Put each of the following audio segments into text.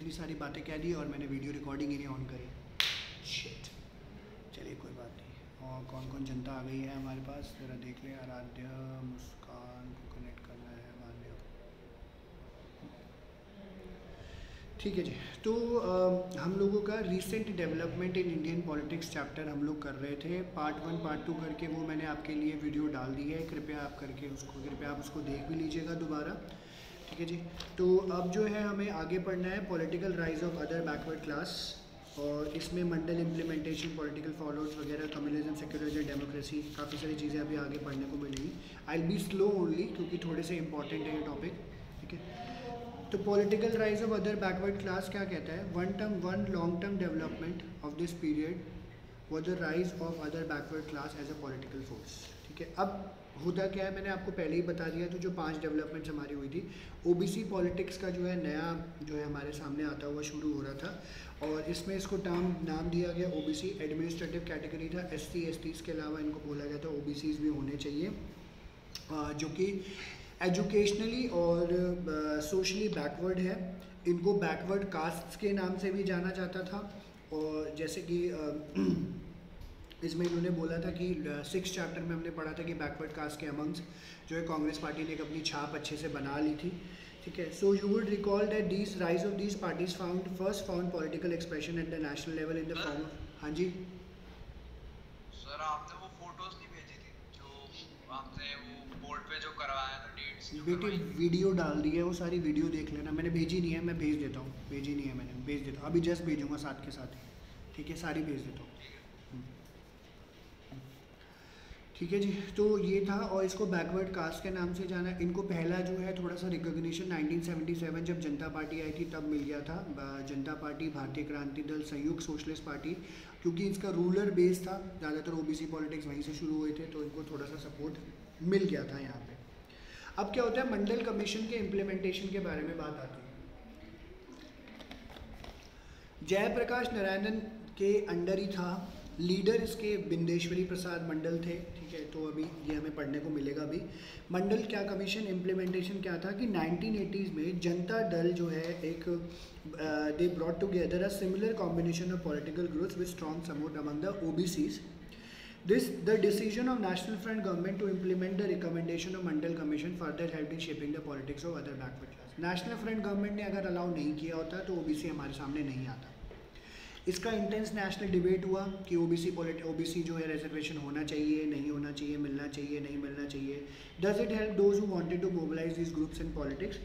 इतनी सारी बातें कह दी और मैंने वीडियो रिकॉर्डिंग ही नहीं ऑन करी। शिट, चलिए कोई बात नहीं। और कौन कौन जनता आ गई है हमारे पास ज़रा देख लें। आराध्या, मुस्कान को कनेक्ट करना है, मान्य। ठीक है जी। तो हम लोगों का recent development in Indian politics chapter हम लोग कर रहे थे। पार्ट 1 पार्ट 2 करके वो मैंने आपके लिए वीडियो डाल दी है, कृपया आप उसको देख भी लीजिएगा दोबारा। ठीक है जी। तो अब जो है हमें आगे पढ़ना है political rise of other backward class, और इसमें मंडल इम्प्लीमेंटेशन, पॉलिटिकल फॉलोअर्स वगैरह, कम्युनिज्म, सेक्युलरिज्म, डेमोक्रेसी, काफ़ी सारी चीज़ें अभी आगे पढ़ने को मिलेंगी। I will be slow only क्योंकि थोड़े से इंपॉर्टेंट है ये टॉपिक। ठीक है। तो political rise of other backward class क्या कहता है? One long term development of this period was the rise of other backward class as a political force. ठीक है। अब होता क्या है, मैंने आपको पहले ही बता दिया। तो जो 5 डेवलपमेंट्स हमारी हुई थी, ओबीसी पॉलिटिक्स का जो है नया जो है हमारे सामने आता हुआ शुरू हो रहा था, और इसमें इसको नाम दिया गया ओबीसी। एडमिनिस्ट्रेटिव कैटेगरी था। एससी एसटीज़ के अलावा इनको बोला गया था ओबीसीज भी होने चाहिए, जो कि एजुकेशनली और सोशली बैकवर्ड है। इनको बैकवर्ड कास्ट्स के नाम से भी जाना जाता था। और जैसे कि इसमें इन्होंने बोला था कि 6 चैप्टर में हमने पढ़ा था कि बैकवर्ड कास्ट के अमंग्स जो है कांग्रेस पार्टी ने एक अपनी छाप अच्छे से बना ली थी। ठीक है। So you would recall that these rise of these parties found political expression eight the national level in the form of. हाँ जी सर, आपने वो फोटोज नहीं भेजी थी जो आपने वो बोर्ड पे जो करवाया था डेट्स बेटी, वीडियो डाल दी है, वो सारी वीडियो देख लेना। मैंने भेजी नहीं है, मैं भेज देता हूँ। भेजी नहीं है मैंने, भेज देता हूँ अभी, जस्ट भेजूँगा साथ के साथ ही। ठीक है, सारी भेज देता हूँ। ठीक है जी। तो ये था, और इसको बैकवर्ड कास्ट के नाम से जाना। इनको पहला जो है थोड़ा सा रिकॉग्निशन 1977 जब जनता पार्टी आई थी तब मिल गया था। जनता पार्टी, भारतीय क्रांति दल, संयुक्त सोशलिस्ट पार्टी, क्योंकि इसका रूरल बेस था, ज़्यादातर ओबीसी पॉलिटिक्स वहीं से शुरू हुए थे, तो इनको थोड़ा सा सपोर्ट मिल गया था यहाँ पे। अब क्या होता है, मंडल कमीशन के इम्प्लीमेंटेशन के बारे में बात आती है। जयप्रकाश नारायणन के अंडर ही था। लीडर इसके बिंदेश्वरी प्रसाद मंडल थे। ठीक है। तो अभी ये हमें पढ़ने को मिलेगा अभी। मंडल क्या कमीशन इम्प्लीमेंटेशन क्या था कि 1980s में जनता दल जो है एक they brought together a similar combination of political groups with strong support among the OBCs. The decision of National Front government to implement the recommendation of Mandal Commission further helped in shaping the politics of other backward class. National Front government ने अगर allow नहीं किया होता तो OBC हमारे सामने नहीं आता। इसका इंटेंस नेशनल डिबेट हुआ कि ओबीसी जो है रिजर्वेशन होना चाहिए, नहीं होना चाहिए, मिलना चाहिए, नहीं मिलना चाहिए। Does it help those who wanted to mobilise these groups in politics?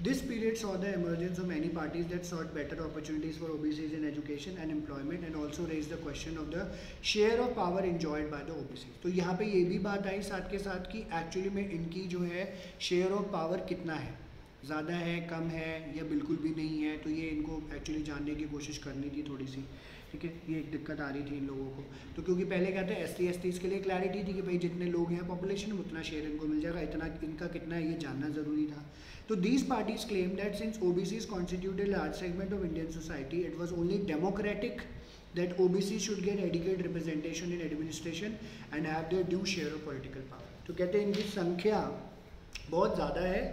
This period saw the emergence of many parties that sought better opportunities for OBCs in education and employment, and also raised the question of the share of power enjoyed by the OBCs. तो यहाँ पे ये भी बात आई साथ के साथ कि एक्चुअली में इनकी जो है शेयर ऑफ पावर कितना है, ज़्यादा है, कम है, या बिल्कुल भी नहीं है। तो ये इनको एक्चुअली जानने की कोशिश करनी थी थोड़ी सी। ठीक है। ये एक दिक्कत आ रही थी इन लोगों को। तो क्योंकि पहले कहते हैं एससी एसटीज़ के लिए क्लैरिटी थी कि भाई जितने लोग हैं पॉपुलेशन में उतना शेयर इनको मिल जाएगा, इतना इनका कितना है ये जानना ज़रूरी था। तो these parties claim that since OBCs constituted large segment of Indian society, it was only democratic that OBC should get adequate representation in administration and have their due share of political power. तो कहते हैं इनकी संख्या बहुत ज़्यादा है,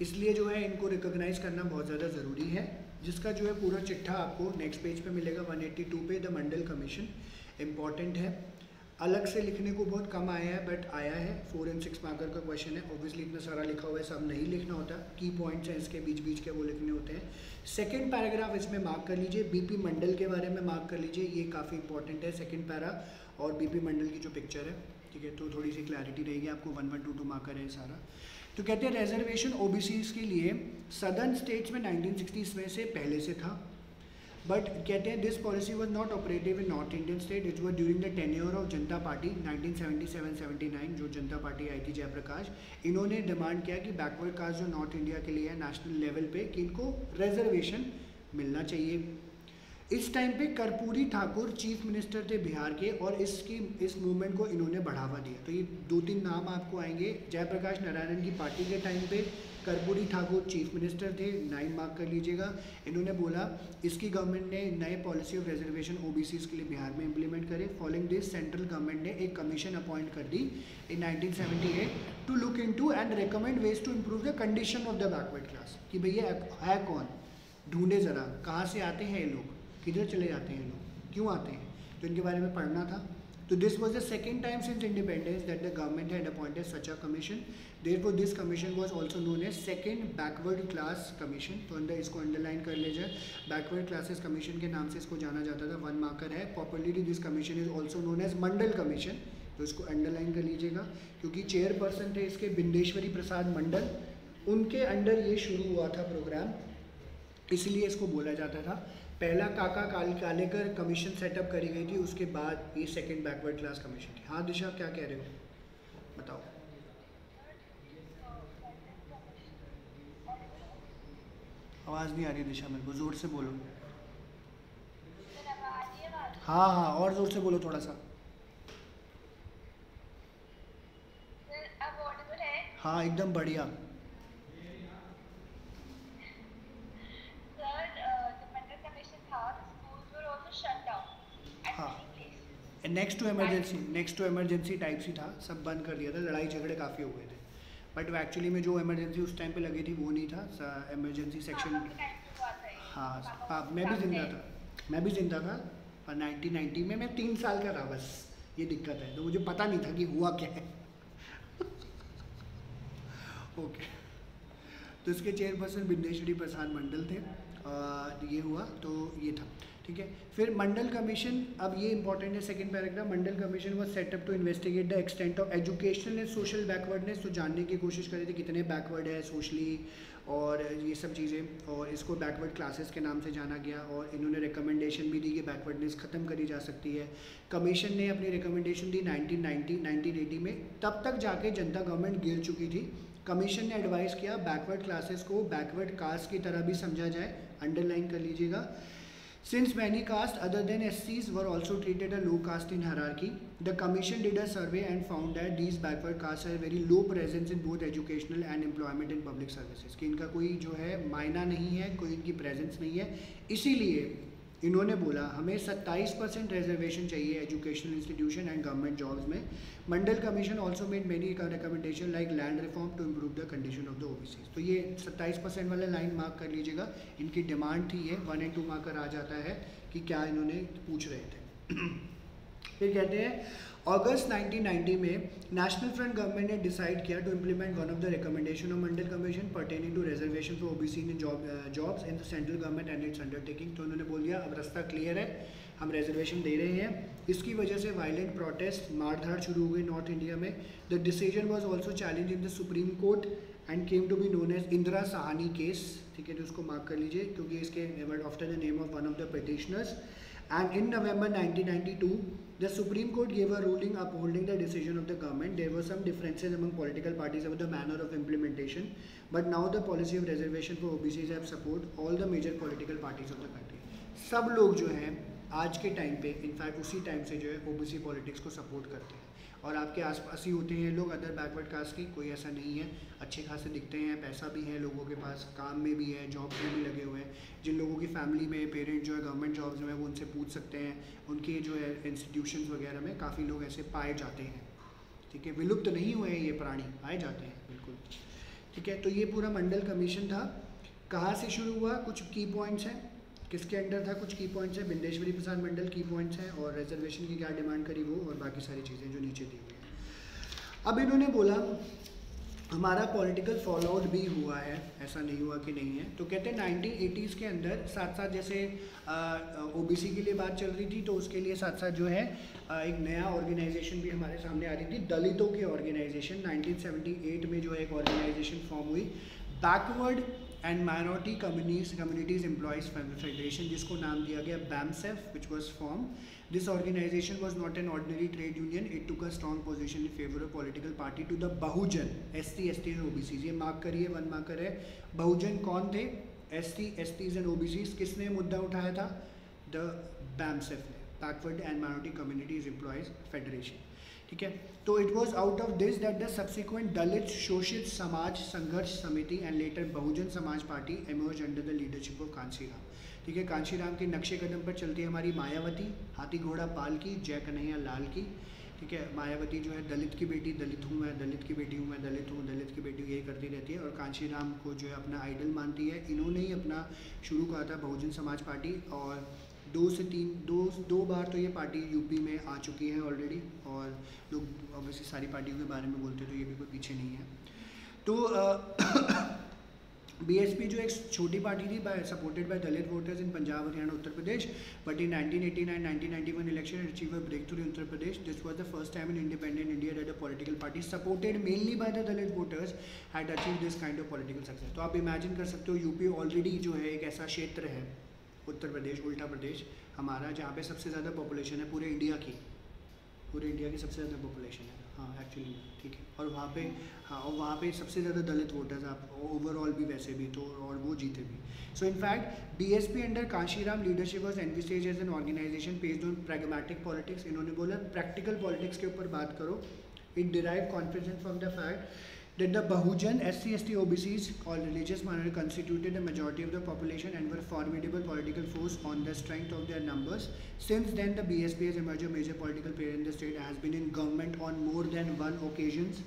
इसलिए जो है इनको रिकॉग्नाइज करना बहुत ज़्यादा ज़रूरी है, जिसका जो है पूरा चिट्ठा आपको नेक्स्ट पेज पे मिलेगा 182 पे। द मंडल कमीशन इम्पॉर्टेंट है, अलग से लिखने को बहुत कम आया है, बट आया है। 4 और 6 मार्कर का क्वेश्चन है। ऑब्वियसली इतना सारा लिखा हुआ है, सब नहीं लिखना होता, की पॉइंट्स हैं इसके बीच बीच के वो लिखने होते हैं। सेकंड पैराग्राफ इसमें मार्क कर लीजिए, बीपी मंडल के बारे में मार्क कर लीजिए, ये काफ़ी इंपॉर्टेंट है सेकंड पैरा, और बीपी मंडल की जो पिक्चर है। ठीक है। तो थोड़ी सी क्लैरिटी रहेगी आपको। 1122 मार्कर है सारा। तो कहते हैं रिजर्वेशन ओबीसीज के लिए सदर्न स्टेट्स में 1960s में से पहले से था, बट कहते हैं this policy was not operative in north Indian state. It was during the tenure of Janata party 1977-79, जो जनता पार्टी आई थी जयप्रकाश। इन्होंने डिमांड किया कि बैकवर्ड कास्ट जो नॉर्थ इंडिया के लिए है नेशनल लेवल पे, कि इनको रिजर्वेशन मिलना चाहिए। इस टाइम पे कर्पूरी ठाकुर चीफ मिनिस्टर थे बिहार के, और इस मूवमेंट को इन्होंने बढ़ावा दिया। तो ये 2-3 नाम आपको आएंगे। जयप्रकाश नारायणन की पार्टी के टाइम पे कर्पूरी ठाकुर चीफ मिनिस्टर थे, 9 मार्क कर लीजिएगा। इन्होंने बोला इसकी गवर्नमेंट ने नए पॉलिसी ऑफ रिजर्वेशन ओबीसीज के लिए बिहार में इंप्लीमेंट करे। फॉलोइंग दिस सेंट्रल गवर्नमेंट ने एक कमीशन अपॉइंट कर दी in 1978 to look into and recommend ways to improve the condition of the backward class. कि भैया है कौन, ढूंढे ज़रा कहाँ से आते हैं ये लोग, किधर चले जाते हैं ये लोग, क्यों आते हैं, तो इनके बारे में पढ़ना था। तो this was the second time since independence that the government had appointed such a commission, therefore this commission was also known as second backward class commission. तो अंदर इसको अंडरलाइन कर लीजिए, बैकवर्ड क्लासेस कमीशन के नाम से इसको जाना जाता था, 1 मार्कर है। Popularly this commission is also known as Mandal commission, तो इसको अंडरलाइन कर लीजिएगा, क्योंकि चेयरपर्सन थे इसके बिंदेश्वरी प्रसाद मंडल, उनके अंडर ये शुरू हुआ था प्रोग्राम, इसलिए इसको बोला जाता था। पहला काका कालेकर कमीशन सेटअप करी गई थी, उसके बाद ये सेकंड बैकवर्ड क्लास कमीशन थी। हाँ दिशा क्या कह रहे हो, बताओ। आवाज़ नहीं आ रही दिशा, मेरे को ज़ोर से बोलो। हाँ हाँ और ज़ोर से बोलो थोड़ा सा। हाँ एकदम बढ़िया। नेक्स्ट टू इमरजेंसी टाइप्स ही था, सब बंद कर दिया था, लड़ाई झगड़े काफ़ी हो गए थे, बट एक्चुअली में जो इमरजेंसी उस टाइम पे लगी थी वो नहीं था, इमरजेंसी सेक्शन। हाँ मैं भी जिंदा था 1990 में, मैं 3 साल का था, बस ये दिक्कत है, तो मुझे पता नहीं था कि हुआ क्या है। ओके तो इसके चेयरपर्सन बिंदेश्वरी प्रसाद मंडल थे, ये हुआ तो ये था, ठीक है। फिर मंडल कमीशन, अब ये इंपॉर्टेंट है second paragraph, Mandal commission was set up to investigate the extent of educational and social backwardness, तो जानने की कोशिश कर रहे थे कितने बैकवर्ड है सोशली और ये सब चीज़ें, और इसको बैकवर्ड क्लासेस के नाम से जाना गया, और इन्होंने रिकमेंडेशन भी दी कि बैकवर्डनेस ख़त्म करी जा सकती है। कमीशन ने अपनी रिकमेंडेशन दी 1980 में, तब तक जाके जनता गवर्नमेंट गिर चुकी थी। कमीशन ने एडवाइस किया बैकवर्ड क्लासेस को बैकवर्ड कास्ट की तरह भी समझा जाए, अंडरलाइन कर लीजिएगा। Since many castes other than SCs were also treated a low caste in hierarchy, the commission did a survey and found that these backward castes have very low presence in both educational and employment and public services, कि इनका कोई जो है मायना नहीं है, कोई इनकी प्रेजेंस नहीं है, इसीलिए इन्होंने बोला हमें 27% रिजर्वेशन चाहिए educational institution and government jobs में। Mandal commission also made many recommendation like land reform to improve the condition of the OBC. तो ये 27% वाला लाइन मार्क कर लीजिएगा, इनकी डिमांड थी ये, 1 और 2 मार्कर आ जाता है कि क्या इन्होंने पूछ रहे थे। फिर कहते हैं अगस्त 1990 में नेशनल फ्रंट गवर्नमेंट ने डिसाइड किया to implement one of the recommendation of Mandal commission pertaining to reservation for OBC in jobs in the central government and its undertaking. तो उन्होंने बोल दिया अब रास्ता क्लियर है, हम रिजर्वेशन दे रहे हैं। इसकी वजह से वायलेंट प्रोटेस्ट मारधाड़ शुरू हो गई नॉर्थ इंडिया में। The decision was also challenge in the supreme court and came to be known as Indira Sahni case, ठीक है, तो उसको मार्क कर लीजिए क्योंकि इसके after the name of one of the petitioners. And in November 1992, the Supreme Court gave a ruling upholding the decision of the government. There were some differences among political parties about the manner of implementation, but now the policy of reservation for OBCs have support all the major political parties of the country. सब लोग जो हैं आज के time पे, in fact उसी time से जो है OBC पॉलिटिक्स को सपोर्ट करते हैं, और आपके आसपास ही होते हैं लोग अदर बैकवर्ड कास्ट की, कोई ऐसा नहीं है, अच्छे खासे दिखते हैं, पैसा भी है लोगों के पास, काम में भी है, जॉब में भी लगे हुए हैं। जिन लोगों की फैमिली में पेरेंट जो है गवर्नमेंट जॉब्स में, वो उनसे पूछ सकते हैं, उनके जो है इंस्टीट्यूशंस वगैरह में काफ़ी लोग ऐसे पाए जाते हैं, ठीक है, विलुप्त तो नहीं हुए हैं ये प्राणी, पाए जाते हैं बिल्कुल, ठीक है। तो ये पूरा मंडल कमीशन था, कहाँ से शुरू हुआ, कुछ की पॉइंट्स हैं, किसके अंडर था, कुछ की पॉइंट्स हैं, बिंदेश्वरी प्रसाद मंडल की पॉइंट्स हैं, और रिजर्वेशन की क्या डिमांड करी वो, और बाकी सारी चीज़ें जो नीचे दी हुई हैं। अब इन्होंने बोला हमारा पॉलिटिकल फॉल आउट भी हुआ है, ऐसा नहीं हुआ कि नहीं है। तो कहते हैं 1980s के अंदर साथ साथ जैसे ओबीसी के लिए बात चल रही थी, तो उसके लिए साथ साथ जो है एक नया ऑर्गेनाइजेशन भी हमारे सामने आ रही थी, दलितों की ऑर्गेनाइजेशन। 1978 में जो एक ऑर्गेनाइजेशन फॉर्म हुई, backward and minority communities employees federation, जिसको नाम दिया गया BAMSEF, which was form. This organization was not an ordinary trade union. It took a strong position in favor of political party to the Bahujan, SC, ST and OBCs. ये mark करिए, 1 marker है। बहुजन कौन थे? SC, STs and OBCs। किसने मुद्दा उठाया था? The BAMSEF ने, Backward and Minority Communities Employees Federation, ठीक है। तो it was out of this that the subsequent Dalit Shoshit Samaj Sangharsh Samiti and later Bahujan Samaj party emerge under the leadership of Kanshi Ram, ठीक है। कांशीराम के नक्शे कदम पर चलती है हमारी मायावती, हाथी घोड़ा पाल की, जय कन्हैया लाल की। ठीक है। मायावती जो है दलित की बेटी, दलित हूँ मैं, दलित की बेटी हूँ मैं, दलित हूँ, दलित की बेटी हूँ, यही करती रहती है और कांशीराम को जो है अपना आइडल मानती है। इन्होंने ही अपना शुरू करा था बहुजन समाज पार्टी और दो बार तो ये पार्टी यूपी में आ चुकी है ऑलरेडी और लोग ऑब्वियसली सारी पार्टियों के बारे में बोलते हैं तो ये भी कोई पीछे नहीं है। तो बीएसपी जो एक छोटी पार्टी थी supported by Dalit voters in Punjab, Haryana, Uttar Pradesh, but in 1989-1991 election it achieved a breakthrough in Uttar Pradesh. This was the first time in independent India that a political party supported mainly by the Dalit voters had achieved this kind of political success. तो आप imagine कर सकते हो UP already जो है एक ऐसा क्षेत्र है, उत्तर प्रदेश, उल्टा प्रदेश हमारा, जहाँ पे सबसे ज़्यादा पॉपुलेशन है पूरे इंडिया की, पूरे इंडिया की सबसे ज़्यादा पॉपुलेशन है, हाँ एक्चुअली, ठीक है। और वहाँ पे हाँ, और वहाँ पे सबसे ज़्यादा दलित वोटर्स आप ओवरऑल भी वैसे भी तो, और वो जीते भी। So in fact BSP under Kanshiram leadership was envisage as an organization based on pragmatic politics. इन्होंने बोला प्रैक्टिकल पॉलिटिक्स के ऊपर बात करो। It derive confidence from the fact that the Bahujan, SC, ST, OBCs or religious minority constituted a majority of the population and were formidable political force on the strength of their numbers. Since then, the BSP has emerged a major political player in the state and has been in government on more than one occasions.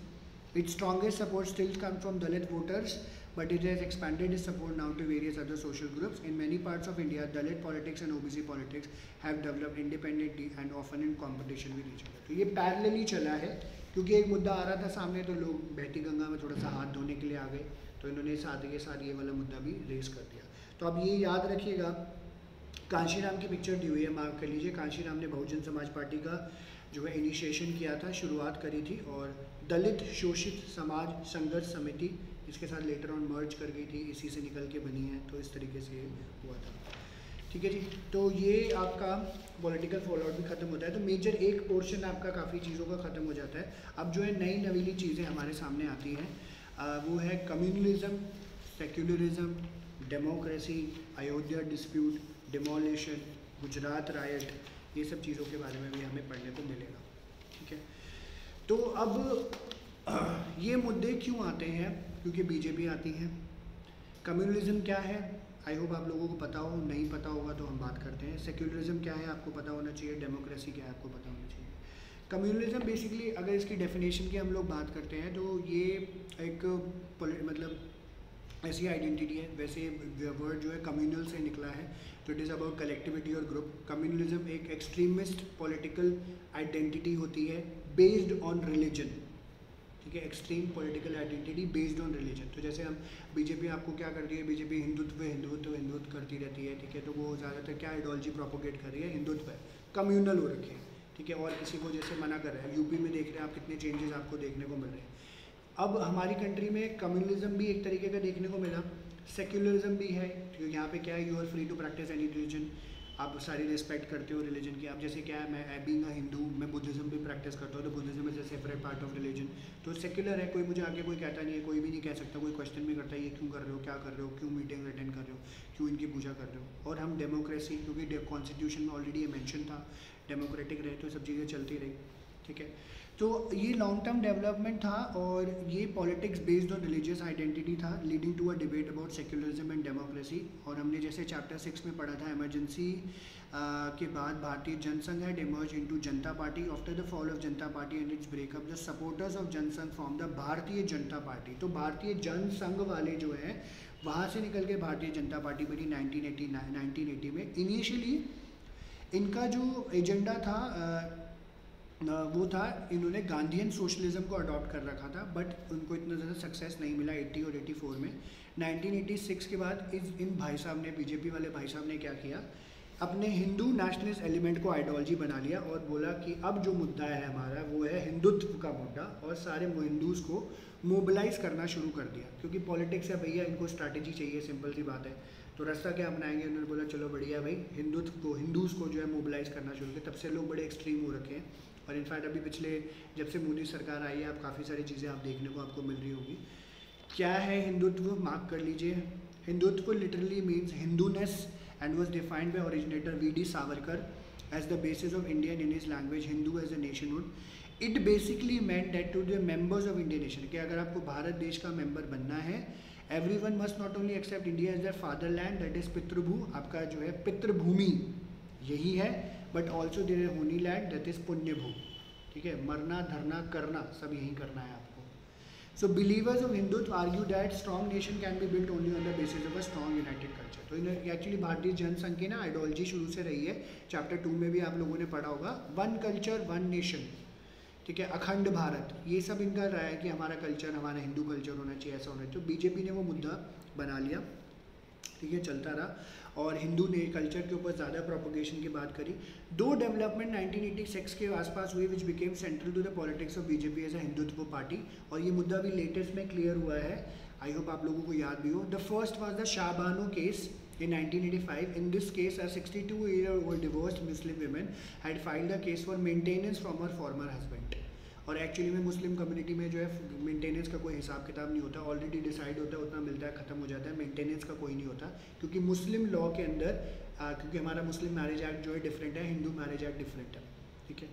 Its strongest support still comes from Dalit voters, but it has expanded its support now to various other social groups. In many parts of India, Dalit politics and OBC politics have developed independently and often in competition with each other. तो ये parallelly चला है क्योंकि एक मुद्दा आ रहा था सामने तो लोग बहती गंगा में थोड़ा सा हाथ धोने के लिए आ गए, तो इन्होंने साथ के साथ ये वाला मुद्दा भी रेस कर दिया। तो अब ये याद रखिएगा, कांशीराम की पिक्चर दी हुई है, मार्क कर लीजिए। कांशीराम ने बहुजन समाज पार्टी का जो है इनिशिएशन किया था, शुरुआत करी थी, और दलित शोषित समाज संघर्ष समिति इसके साथ लेटर ऑन मर्ज कर गई थी, इसी से निकल के बनी है, तो इस तरीके से हुआ था। ठीक है जी, तो ये आपका पॉलिटिकल फॉलोआउट भी खत्म होता है। तो मेजर एक पोर्शन आपका काफ़ी चीज़ों का ख़त्म हो जाता है। अब जो है नई नवीली चीज़ें हमारे सामने आती हैं, वो है communalism, secularism, democracy, Ayodhya dispute, demolition, Gujarat right, ये सब चीज़ों के बारे में भी हमें पढ़ने को मिलेगा। ठीक है, तो अब ये मुद्दे क्यों आते हैं? क्योंकि बीजेपी आती है। कम्युनलिज्म क्या है? आई होप आप लोगों को पता हो, नहीं पता होगा तो हम बात करते हैं। सेक्युलरिज्म क्या है आपको पता होना चाहिए, डेमोक्रेसी क्या है आपको पता होना चाहिए। कम्युनलिज्म बेसिकली अगर इसकी डेफिनेशन की हम लोग बात करते हैं तो ये एक मतलब ऐसी आइडेंटिटी है, वैसे वर्ड जो है कम्युनल से निकला है, तो इट इज़ अबाउट कलेक्टिविटी और ग्रुप। कम्युनलिज्म एक एक्सट्रीमिस्ट पॉलिटिकल आइडेंटिटी होती है बेस्ड ऑन रिलीजन। ठीक है, extreme political identity based on religion. तो जैसे हम बीजेपी आपको क्या करती है, बीजेपी हिंदुत्व हिंदुत्व हिंदुत्व करती रहती है। ठीक है, तो वो ज़्यादातर क्या आइडियोलॉजी प्रोपोगेट कर रही है, हिंदुत्व है, कम्युनल हो रखे हैं। ठीक है, और किसी को जैसे मना कर रहा है, यूपी में देख रहे हैं आप कितने चेंजेस आपको देखने को मिल रहे हैं। अब हमारी कंट्री में कम्युनलिज्म भी एक तरीके का देखने को मिला, सेक्युलरिज्म भी है, क्योंकि यहाँ पे क्या है, you are free to practice any religion, आप सारी रिस्पेक्ट करते हो रिलीजन की। आप जैसे क्या है, मैं बीइंग अ हिंदू, मैं बुद्धिज़्म भी प्रैक्टिस करता हूँ, तो Buddhism is a separate part of religion, तो सेक्युलर है, कोई मुझे आगे कोई कहता नहीं है, कोई भी नहीं कह सकता, कोई क्वेश्चन भी करता है ये क्यों कर रहे हो, क्या कर रहे हो, क्यों मीटिंग अटेंड कर रहे हो, क्यों इनकी पूजा कर रहे हो। और हम डेमोक्रेसी, क्योंकि कॉन्स्टिट्यूशन में ऑलरेडी ये मेंशन था, डेमोक्रेटिक रहे तो सब चीज़ें चलती रही। ठीक है, तो ये लॉन्ग टर्म डेवलपमेंट था और ये politics based on religious identity था, leading to a debate about secularism and democracy. और हमने जैसे चैप्टर 6 में पढ़ा था, इमरजेंसी के बाद Bharatiya Jan Sangh had emerge into Janata party after the fall of Janata party and its breakup, the supporters of Jan Sangh from the Bharatiya Janata party. तो भारतीय जनसंघ वाले जो है वहाँ से निकल के भारतीय जनता पार्टी बनी 1980 में। इनिशियली इनका जो एजेंडा था वो था, इन्होंने गांधीयन सोशलिज्म को अडॉप्ट कर रखा था, बट उनको इतना ज़्यादा सक्सेस नहीं मिला 80 और 84 में। 1986 के बाद इन भाई साहब ने, बीजेपी वाले भाई साहब ने क्या किया, अपने हिंदू नेशनलिस्ट एलिमेंट को आइडियोलॉजी बना लिया और बोला कि अब जो मुद्दा है हमारा वो है हिंदुत्व का मुद्दा, और सारे हिंदूज़ को मोबिलाइज करना शुरू कर दिया। क्योंकि पॉलिटिक्स है भैया, इनको स्ट्रैटेजी चाहिए, सिंपल सी बात है। तो रास्ता क्या अपनाएंगे, उन्होंने बोला चलो बढ़िया भाई, हिंदूज़ को जो है मोबिलाइज करना शुरू किया। तब से लोग बड़े एक्सट्रीम हो रखे हैं, और इनफैक्ट अभी पिछले जब से मोदी सरकार आई है, आप काफ़ी सारी चीज़ें आप देखने को आपको मिल रही होगी। क्या है हिंदुत्व, मार्क कर लीजिए। Hindutva literally means Hinduness and was defined by originator V.D. Savarkar as the basis of Indian in his language, Hindu as a nationhood. It basically meant that to the members of Indian nation, कि अगर आपको भारत देश का member बनना है, everyone must not only accept India as their fatherland, that is पितृभू, आपका जो है पितृभूमि यही है, but also their holy land, that is पुण्यभू। ठीक है, मरना धरना करना सब यहीं करना है आपको। So believers of Hindutva argue that strong nation can be built only on the basis of a strong united culture. तो एक्चुअली भारतीय जनसंघ की ना आइडियोलॉजी शुरू से रही है, चैप्टर 2 में भी आप लोगों ने पढ़ा होगा, वन कल्चर वन नेशन, ठीक है, अखंड भारत, ये सब इनका रहा है कि हमारा कल्चर, हमारा हिंदू कल्चर होना चाहिए, ऐसा होना चाहिए। तो बीजेपी ने वो मुद्दा बना लिया, ठीक है, चलता रहा, और हिंदू ने कल्चर के ऊपर ज़्यादा प्रोपोगेशन की बात करी। दो डेवलपमेंट 1986 के आसपास हुए which became central to the politics of BJP as a Hindutva party, और ये मुद्दा भी लेटेस्ट में क्लियर हुआ है, आई होप आप लोगों को याद भी हो। The first was the Shah Bano case in 1985. In this case, a 62-year-old divorced Muslim woman had filed a case for maintenance from her former husband. और एक्चुअली में मुस्लिम कम्युनिटी में जो है मेंटेनेंस का कोई हिसाब किताब नहीं होता, ऑलरेडी डिसाइड होता है, उतना मिलता है, ख़त्म हो जाता है, मेंटेनेंस का कोई नहीं होता, क्योंकि मुस्लिम लॉ के अंदर क्योंकि हमारा मुस्लिम मैरिज एक्ट जो है डिफरेंट है, हिंदू मैरिज एक्ट डिफरेंट है, ठीक है।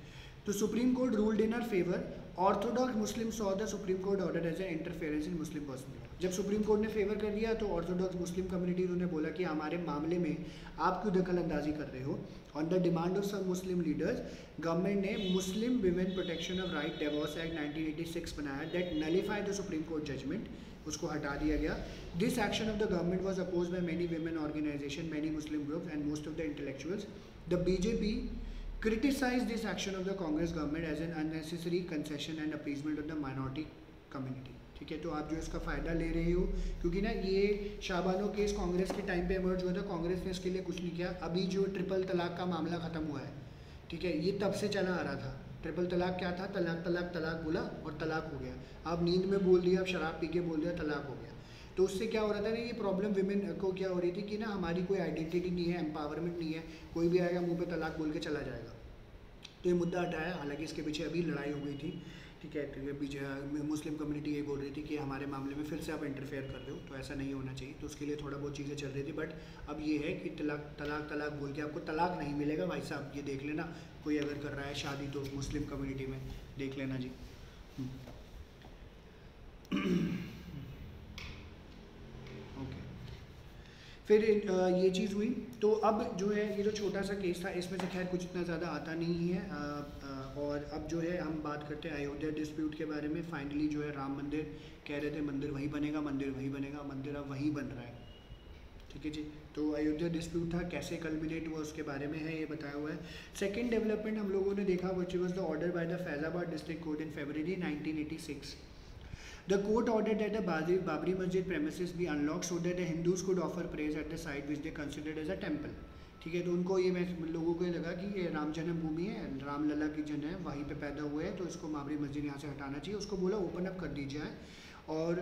तो supreme court ruled in our favour, orthodox Muslim saw the supreme court order as a interference in Muslim personal. जब सुप्रीम कोर्ट ने फेवर कर दिया तो ऑर्थोडॉक्स मुस्लिम कम्युनिटी ने बोला कि हमारे मामले में आप क्यों दखल अंदाजी कर रहे हो। On the demand of some Muslim leaders, government ने Muslim women protection of right divorce act 1986 बनाया that nullify the supreme Court judgement, उसको हटा दिया गया। This action of the government was oppose by many women organisation, many Muslim groups and most of the intellectuals. The BJP criticized this action of the Congress government as an unnecessary concession and appeasement of the minority community, ठीक है। तो आप जो इसका फ़ायदा ले रहे हो, क्योंकि ना ये शाहबानो केस कांग्रेस के टाइम पे इमर्ज हुआ था, कांग्रेस ने इसके लिए कुछ नहीं किया। अभी जो ट्रिपल तलाक का मामला ख़त्म हुआ है, ठीक है, ये तब से चला आ रहा था। ट्रिपल तलाक क्या था, तलाक तलाक तलाक बोला और तलाक हो गया। आप नींद में बोल दिया, आप शराब पी के बोल दिया, तलाक हो गया। तो उससे क्या हो रहा था ना, ये प्रॉब्लम विमेन को क्या हो रही थी कि ना हमारी कोई आइडेंटिटी नहीं है, एम्पावरमेंट नहीं है, कोई भी आएगा मुंह पे तलाक बोल के चला जाएगा। तो ये मुद्दा हटाया, हालांकि इसके पीछे अभी लड़ाई हो गई थी, ठीक है। तो ये पीछे मुस्लिम कम्युनिटी ये बोल रही थी कि हमारे मामले में फिर से आप इंटरफेयर कर रहे हो, तो ऐसा नहीं होना चाहिए। तो उसके लिए थोड़ा बहुत चीज़ें चल रही थी, बट अब ये है कि तलाक तलाक तलाक बोल के आपको तलाक नहीं मिलेगा भाई साहब। ये देख लेना, कोई अगर कर रहा है शादी तो मुस्लिम कम्युनिटी में देख लेना जी। ओके, फिर ये चीज़ हुई। तो अब जो है ये जो छोटा सा केस था, इसमें से खैर कुछ इतना ज़्यादा आता नहीं है। और अब जो है हम बात करते हैं अयोध्या डिस्प्यूट के बारे में। फाइनली जो है राम मंदिर कह रहे थे मंदिर वहीं बनेगा, मंदिर वहीं बनेगा, मंदिर अब वहीं बन रहा है, ठीक है जी। तो अयोध्या डिस्प्यूट था, कैसे कल्मिनेट हुआ उसके बारे में है ये बताया हुआ है। सेकेंड डेवलपमेंट हम लोगों ने देखा which was the order by the Faizabad district court in February 1986। The court ordered that the Babri Masjid premises be unlocked so that the Hindus could offer prayers at the site which they considered as a temple, ठीक है। तो उनको ये लोगों को ये लगा कि ये राम जन्मभूमि है, राम लला की जन्म है, वहीं पे पैदा हुए हैं, तो इसको बाबरी मस्जिद यहाँ से हटाना चाहिए। उसको बोला ओपन अप कर दीजिए और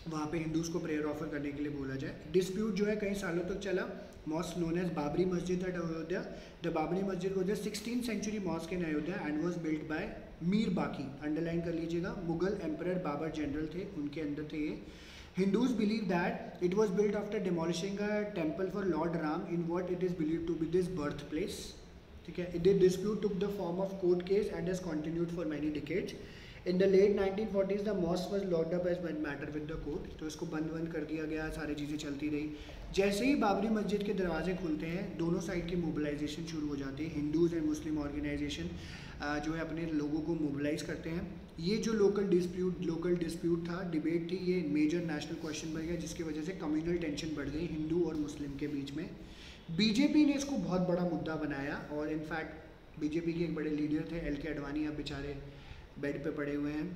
वहाँ पे हिंदूज़ को प्रेयर ऑफर करने के लिए बोला जाए। डिस्प्यूट जो है कई सालों तक चला। मॉस्क नोन एज बाबरी मस्जिद एट अयोध्या। द बाबरी मस्जिद was the 16th century mosque in Ayodhya and was build by Mir बाकी, अंडरलाइन कर लीजिएगा, मुगल एम्परर बाबर जनरल थे, उनके अंदर थे ये। Hindus believe that it was built after demolishing a temple for Lord Ram in what it is believed to be this birthplace, ठीक है। The dispute took the form of court case and has continued for many decades. In the late 1940s, the mosque was locked up as matter with the court. तो इसको बंद कर दिया गया, सारी चीज़ें चलती रही। जैसे ही बाबरी मस्जिद के दरवाजे खुलते हैं, दोनों साइड की मोबिलाइजेशन शुरू हो जाती है। हिंदूज़ एंड मुस्लिम ऑर्गेनाइजेशन जो है अपने लोगों को मोबिलाइज करते हैं। ये जो लोकल डिस्प्यूट था, डिबेट थी, ये मेजर नेशनल क्वेश्चन बन गया, जिसकी वजह से कम्युनल टेंशन बढ़ गई हिंदू और मुस्लिम के बीच में। बीजेपी ने इसको बहुत बड़ा मुद्दा बनाया और इनफैक्ट बीजेपी के एक बड़े लीडर थे LK अडवाणी, अब बेचारे बेड पे पड़े हुए हैं,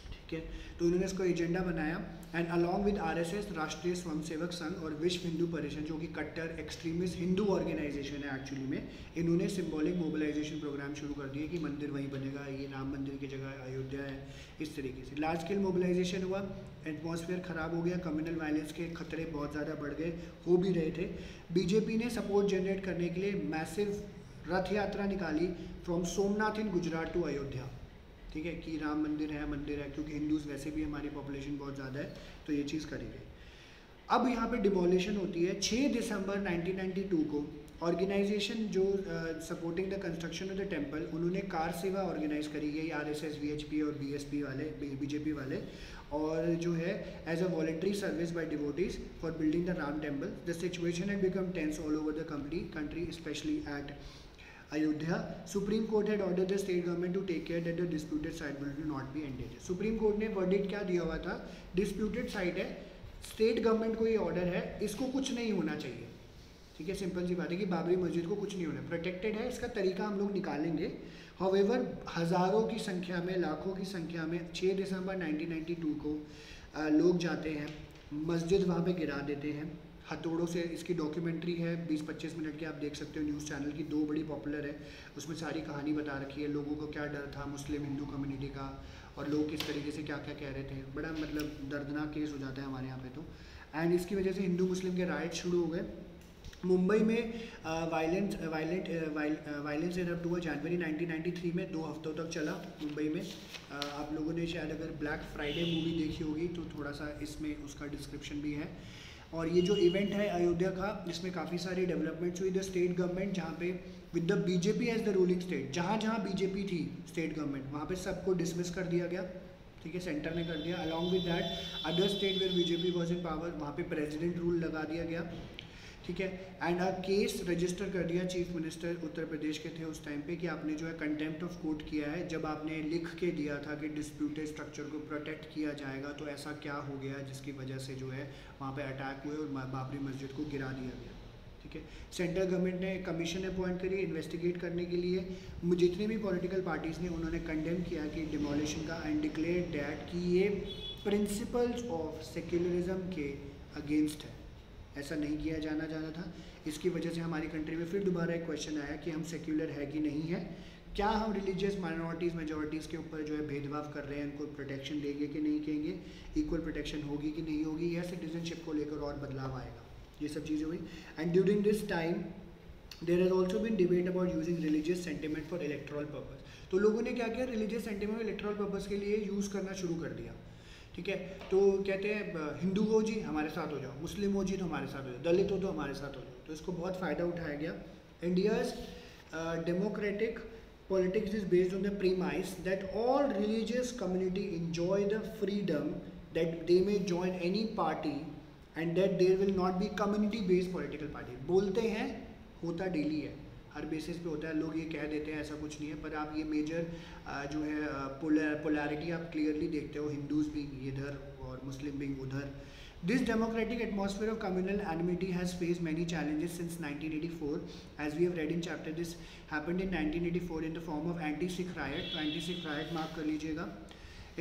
ठीक है। तो उन्होंने इसको एजेंडा बनाया एंड अलॉन्ग विद RSS, राष्ट्रीय स्वयंसेवक संघ और विश्व हिंदू परिषद, जो कि कट्टर एक्सट्रीमिस्ट हिंदू ऑर्गेनाइजेशन है एक्चुअली में, इन्होंने सिंबॉलिक मोबिलाइजेशन प्रोग्राम शुरू कर दिए कि मंदिर वहीं बनेगा, ये राम मंदिर की जगह अयोध्या है, इस तरीके से लार्ज स्केल मोबिलाइजेशन हुआ। एटमॉस्फेयर ख़राब हो गया, कम्युनल वायलेंस के खतरे बहुत ज़्यादा बढ़ गए, हो भी रहे थे। बीजेपी ने सपोर्ट जनरेट करने के लिए मैसिव रथ यात्रा निकाली from Somnath in Gujarat to Ayodhya, ठीक है, कि राम मंदिर है, क्योंकि हिंदूज़ वैसे भी हमारी पॉपुलेशन बहुत ज़्यादा है, तो ये चीज़ करी गई। अब यहाँ पे डिमोलिशन होती है 6 दिसंबर 1992 को। ऑर्गेनाइजेशन जो supporting the construction of the temple, उन्होंने कार सेवा ऑर्गेनाइज करी गई, RSS, VHP और BSP वाले, BJP वाले, और जो है as a voluntary service by devotees for building the Ram temple. The situation had become tense all over the country, specially at Ayodhya, supreme court had order the state government to take care that the disputed site will not be endangered. Supreme court ने verdict क्या दिया हुआ था, disputed site है, state government को ये order है, इसको कुछ नहीं होना चाहिए, ठीक है, सिंपल सी बात है कि बाबरी मस्जिद को कुछ नहीं होना, प्रोटेक्टेड है, इसका तरीका हम लोग निकालेंगे। हाउएवर हज़ारों की संख्या में, लाखों की संख्या में 6 दिसंबर 1992 को लोग जाते हैं, मस्जिद वहाँ पे गिरा देते हैं हथौड़ों से। इसकी डॉक्यूमेंट्री है 20-25 मिनट की, आप देख सकते हो, न्यूज़ चैनल की, 2 बड़ी पॉपुलर है, उसमें सारी कहानी बता रखी है, लोगों को क्या डर था मुस्लिम हिंदू कम्युनिटी का, और लोग किस तरीके से क्या क्या कह रहे थे। बड़ा मतलब दर्दनाक केस हो जाता है हमारे यहाँ पे तो। एंड इसकी वजह से हिंदू मुस्लिम के राइट शुरू हो गए। मुंबई में वायलेंस इरप्ट हुआ जनवरी 1993 में, 2 हफ्तों तक चला मुंबई में। आप लोगों ने शायद अगर ब्लैक फ्राइडे मूवी देखी होगी तो थोड़ा सा इसमें उसका डिस्क्रिप्शन भी है। और ये जो इवेंट है अयोध्या का, इसमें काफ़ी सारी डेवलपमेंट्स हुई। द स्टेट गवर्नमेंट जहाँ पे with the BJP as the ruling state, जहाँ जहाँ बीजेपी थी स्टेट गवर्नमेंट, वहाँ पे सबको डिसमिस कर दिया गया, ठीक है, सेंटर ने कर दिया। Along with that other state where BJP was in power, वहाँ पे प्रेसिडेंट रूल लगा दिया गया, ठीक है। एंड अ केस रजिस्टर कर दिया, चीफ मिनिस्टर उत्तर प्रदेश के थे उस टाइम पे, कि आपने जो है कंटेम्प्ट ऑफ कोर्ट किया है, जब आपने लिख के दिया था कि डिस्प्यूटेड स्ट्रक्चर को प्रोटेक्ट किया जाएगा, तो ऐसा क्या हो गया जिसकी वजह से जो है वहाँ पे अटैक हुए और बाबरी मस्जिद को गिरा दिया गया, ठीक है। सेंट्रल गवर्नमेंट ने कमीशन अपॉइंट करी इन्वेस्टिगेट करने के लिए। जितनी भी पॉलिटिकल पार्टीज़ ने उन्होंने कंडेम किया कि डिमोलिशन का, एंड डिक्लेयर डैट कि ये प्रिंसिपल्स ऑफ सेक्युलरिज्म के अगेंस्ट है, ऐसा नहीं किया जाना था। इसकी वजह से हमारी कंट्री में फिर दोबारा एक क्वेश्चन आया कि हम सेक्युलर है कि नहीं है, क्या हम रिलीजियस माइनॉरिटीज़ मेजॉरिटीज़ के ऊपर जो है भेदभाव कर रहे हैं, उनको प्रोटेक्शन देंगे कि नहीं देंगे, इक्वल प्रोटेक्शन होगी कि नहीं होगी, या सिटीजनशिप को लेकर और बदलाव आएगा, ये सब चीज़ें हुई। And during this time there has also been debate about using religious sentiment for electoral purpose. तो लोगों ने क्या किया, रिलीजियस सेंटिमेंट इलेक्टोरल पर्पज़ के लिए यूज़ करना शुरू कर दिया, ठीक है। तो कहते हैं हिंदू हो जी हमारे साथ हो जाओ, मुस्लिम हो जी तो हमारे साथ हो जाओ, दलित हो तो हमारे साथ हो जाओ, तो इसको बहुत फ़ायदा उठाया गया। India's democratic politics is based on the premise that all religious community enjoy the freedom that they may join any party and that there will not be community based political party। बोलते हैं, होता daily है, हर basis पे होता है, लोग ये कह देते हैं ऐसा कुछ नहीं है, पर आप ये मेजर जो है पोलैरिटी आप क्लियरली देखते हो, हिंदूज भी इधर और मुस्लिम भी उधर। This democratic atmosphere of communal enmity has faced many challenges since 1984, as we have read in chapter. This happened in 1984 in the form of anti-Sikh riot. तो anti-Sikh riot मार्क कर लीजिएगा।